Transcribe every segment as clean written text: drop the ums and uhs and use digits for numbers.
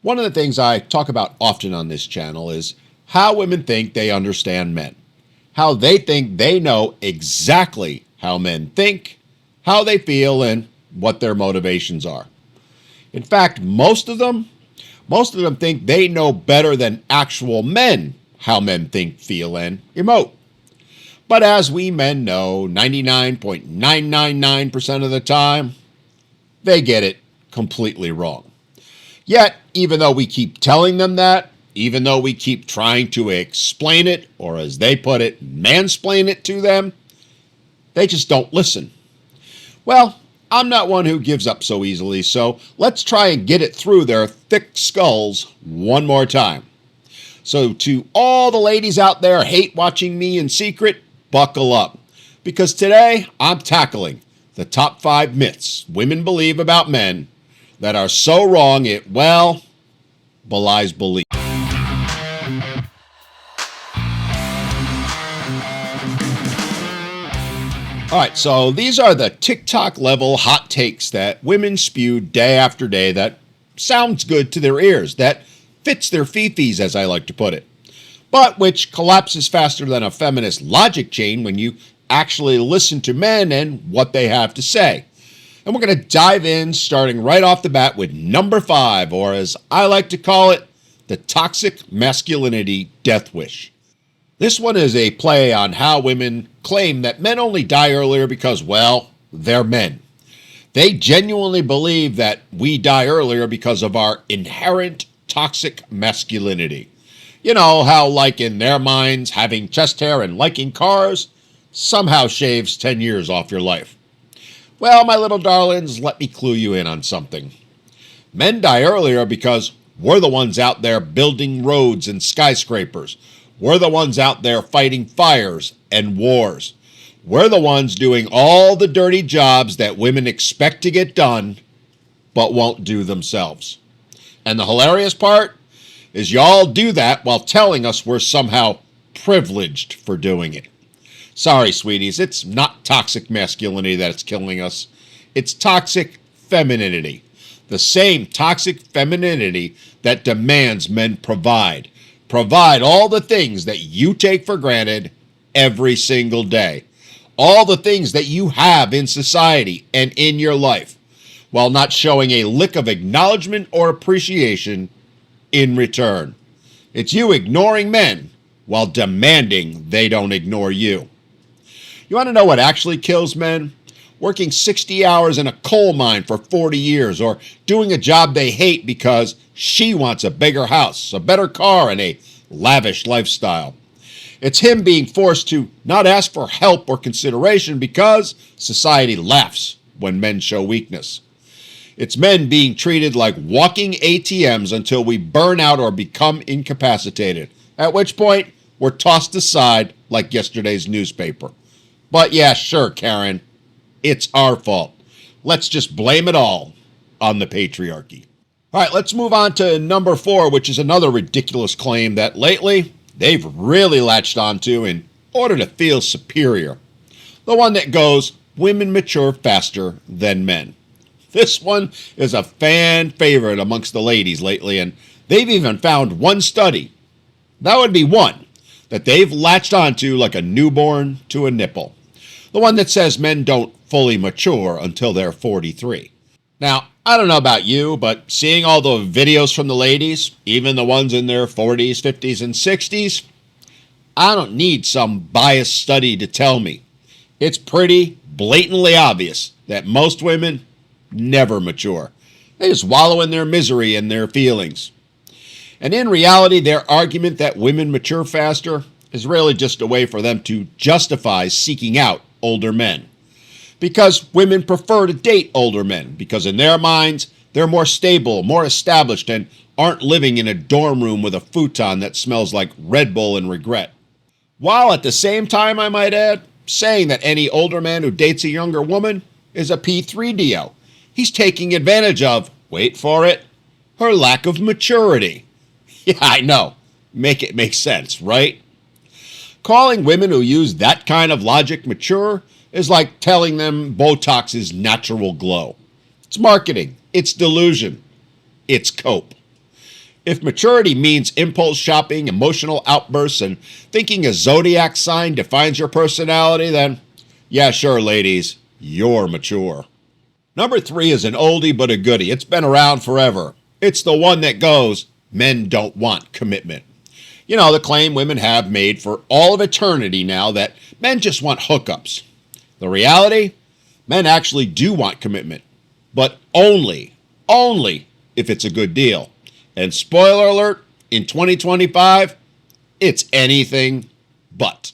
One of the things I talk about often on this channel is how women think they understand men, how they think they know exactly how men think, how they feel, and what their motivations are. In fact, most of them think they know better than actual men how men think, feel, and emote. But as we men know, 99.999% of the time, they get it completely wrong. Yet, even though we keep telling them that, even though we keep trying to explain it, or as they put it, mansplain it to them, they just don't listen. Well, I'm not one who gives up so easily, so let's try and get it through their thick skulls one more time. So to all the ladies out there hate watching me in secret, buckle up, because today I'm tackling the top 5 myths women believe about men that are so wrong it, well, belies belief. All right, so these are the TikTok level hot takes that women spew day after day that sounds good to their ears, that fits their fifis, as I like to put it, but which collapses faster than a feminist logic chain when you actually listen to men and what they have to say. And we're going to dive in starting right off the bat with number 5, or as I like to call it, the toxic masculinity death wish. This one is a play on how women claim that men only die earlier because, well, they're men. They genuinely believe that we die earlier because of our inherent toxic masculinity. You know how, like in their minds, having chest hair and liking cars somehow shaves 10 years off your life. Well, my little darlings, let me clue you in on something. Men die earlier because we're the ones out there building roads and skyscrapers. We're the ones out there fighting fires and wars. We're the ones doing all the dirty jobs that women expect to get done, but won't do themselves. And the hilarious part is y'all do that while telling us we're somehow privileged for doing it. Sorry, sweeties, it's not toxic masculinity that's killing us. It's toxic femininity. The same toxic femininity that demands men provide. Provide all the things that you take for granted every single day. All the things that you have in society and in your life, while not showing a lick of acknowledgement or appreciation in return. It's you ignoring men while demanding they don't ignore you. You want to know what actually kills men? Working 60 hours in a coal mine for 40 years, or doing a job they hate because she wants a bigger house, a better car, and a lavish lifestyle. It's him being forced to not ask for help or consideration because society laughs when men show weakness. It's men being treated like walking ATMs until we burn out or become incapacitated, at which point we're tossed aside like yesterday's newspaper. But yeah, sure, Karen, it's our fault. Let's just blame it all on the patriarchy. All right, let's move on to number 4, which is another ridiculous claim that lately they've really latched onto in order to feel superior. The one that goes, women mature faster than men. This one is a fan favorite amongst the ladies lately, and they've even found one study, that would be one, that they've latched onto like a newborn to a nipple. The one that says men don't fully mature until they're 43. Now, I don't know about you, but seeing all the videos from the ladies, even the ones in their 40s, 50s, and 60s, I don't need some biased study to tell me. It's pretty blatantly obvious that most women never mature. They just wallow in their misery and their feelings. And in reality, their argument that women mature faster is really just a way for them to justify seeking out older men. Because women prefer to date older men, because in their minds, they're more stable, more established, and aren't living in a dorm room with a futon that smells like Red Bull and regret. While at the same time, I might add, saying that any older man who dates a younger woman is a P3DO. He's taking advantage of, wait for it, her lack of maturity. Yeah, I know. Make it make sense, right? Calling women who use that kind of logic mature is like telling them Botox is natural glow. It's marketing. It's delusion. It's cope. If maturity means impulse shopping, emotional outbursts, and thinking a zodiac sign defines your personality, then yeah, sure, ladies, you're mature. Number 3 is an oldie but a goodie. It's been around forever. It's the one that goes, men don't want commitment. You know, the claim women have made for all of eternity now that men just want hookups. The reality? Men actually do want commitment, but only if it's a good deal. And spoiler alert, in 2025, it's anything but.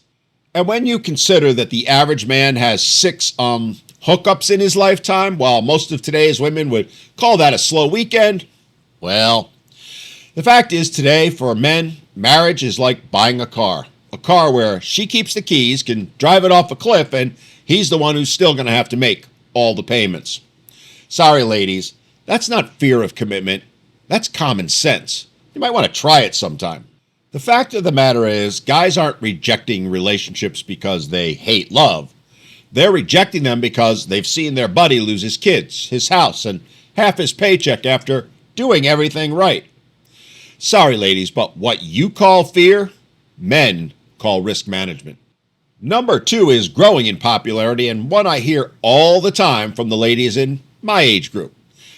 And when you consider that the average man has 6 hookups in his lifetime, while most of today's women would call that a slow weekend, well, the fact is today for men, marriage is like buying a car. A car where she keeps the keys, can drive it off a cliff, and he's the one who's still going to have to make all the payments. Sorry, ladies, that's not fear of commitment. That's common sense. You might want to try it sometime. The fact of the matter is, guys aren't rejecting relationships because they hate love. They're rejecting them because they've seen their buddy lose his kids, his house, and half his paycheck after doing everything right. Sorry, ladies, but what you call fear, men call risk management. Number 2 is growing in popularity, and one I hear all the time from the ladies in my age group.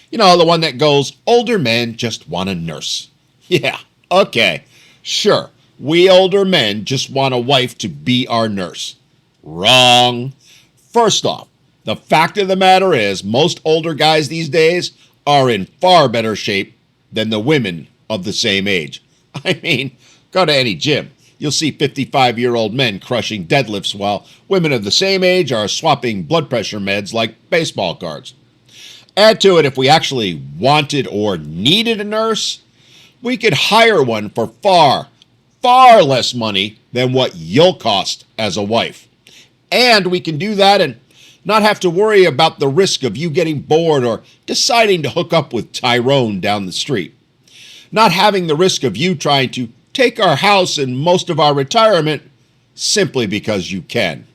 You know, the one that goes, older men just want a nurse. Yeah, okay, sure, we older men just want a wife to be our nurse. Wrong. First off, the fact of the matter is most older guys these days are in far better shape than the women of the same age. I mean, go to any gym. You'll see 55-year-old men crushing deadlifts while women of the same age are swapping blood pressure meds like baseball cards. Add to it, if we actually wanted or needed a nurse, we could hire one for far less money than what you'll cost as a wife. And we can do that and not have to worry about the risk of you getting bored or deciding to hook up with Tyrone down the street. Not having the risk of you trying to take our house and most of our retirement simply because you can.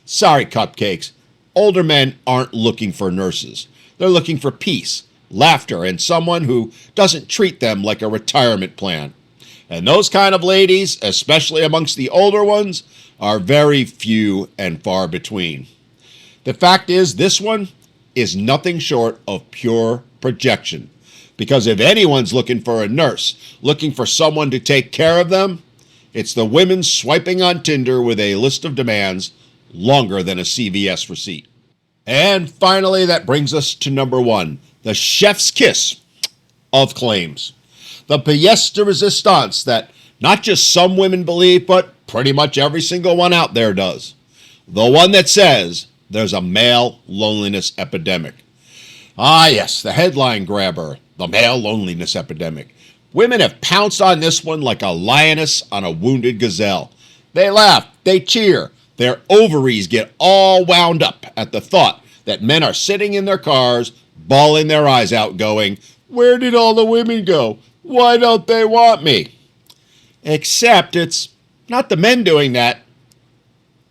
Sorry, cupcakes. Older men aren't looking for nurses. They're looking for peace, laughter, and someone who doesn't treat them like a retirement plan. And those kind of ladies, especially amongst the older ones, are very few and far between. The fact is, this one is nothing short of pure projection. Because if anyone's looking for a nurse, looking for someone to take care of them, it's the women swiping on Tinder with a list of demands longer than a CVS receipt. And finally, that brings us to number 1, the chef's kiss of claims. The pièce de résistance that not just some women believe, but pretty much every single one out there does. The one that says there's a male loneliness epidemic. Ah, yes, the headline grabber, the male loneliness epidemic. Women have pounced on this one like a lioness on a wounded gazelle. They laugh, they cheer, their ovaries get all wound up at the thought that men are sitting in their cars, bawling their eyes out, going, "Where did all the women go? Why don't they want me?" Except it's not the men doing that.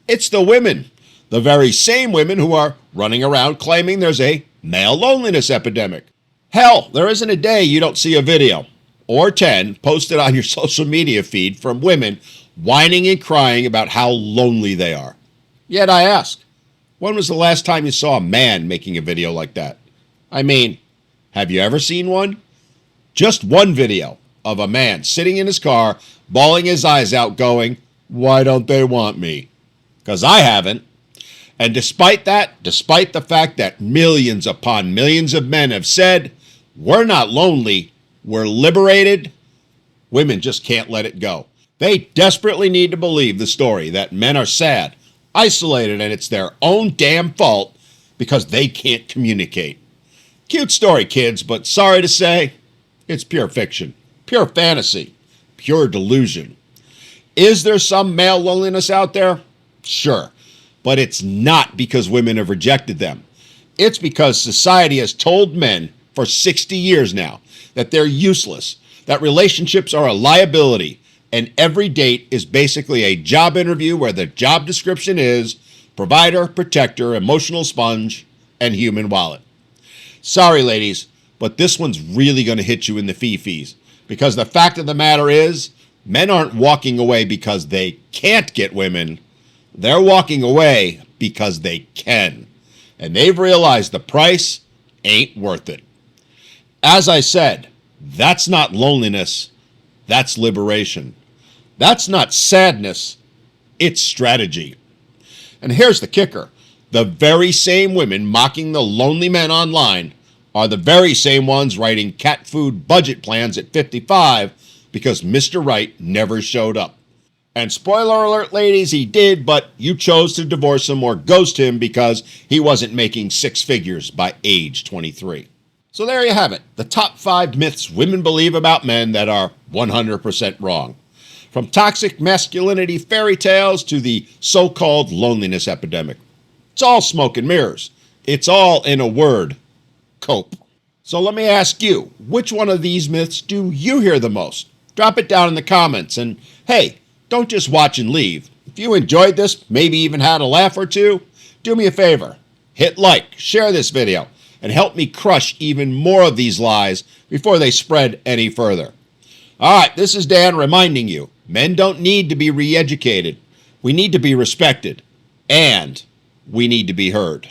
It's the women. The very same women who are running around claiming there's a male loneliness epidemic. Hell, there isn't a day you don't see a video, or 10, posted on your social media feed from women whining and crying about how lonely they are. Yet I ask, when was the last time you saw a man making a video like that? I mean, have you ever seen one? Just one video of a man sitting in his car, bawling his eyes out, going, "Why don't they want me?" Because I haven't. And despite that, despite the fact that millions upon millions of men have said, "We're not lonely, we're liberated," women just can't let it go. They desperately need to believe the story that men are sad, isolated, and it's their own damn fault because they can't communicate. Cute story, kids, but sorry to say, it's pure fiction, pure fantasy, pure delusion. Is there some male loneliness out there? Sure, but it's not because women have rejected them. It's because society has told men for 60 years now that they're useless, that relationships are a liability, and every date is basically a job interview where the job description is provider, protector, emotional sponge, and human wallet. Sorry, ladies, but this one's really going to hit you in the fee-fees. Because the fact of the matter is, men aren't walking away because they can't get women. They're walking away because they can. And they've realized the price ain't worth it. As I said, that's not loneliness, that's liberation. That's not sadness, it's strategy. And here's the kicker. The very same women mocking the lonely men online are the very same ones writing cat food budget plans at 55 because Mr. Right never showed up. And spoiler alert, ladies, he did, but you chose to divorce him or ghost him because he wasn't making six figures by age 23. So there you have it, the top 5 myths women believe about men that are 100% wrong. From toxic masculinity fairy tales to the so-called loneliness epidemic. It's all smoke and mirrors. It's all, in a word, cope. So let me ask you, which one of these myths do you hear the most? Drop it down in the comments, and hey, don't just watch and leave. If you enjoyed this, maybe even had a laugh or two, do me a favor. Hit like, share this video, and help me crush even more of these lies before they spread any further. All right, this is Dan reminding you, men don't need to be re-educated. We need to be respected, and we need to be heard.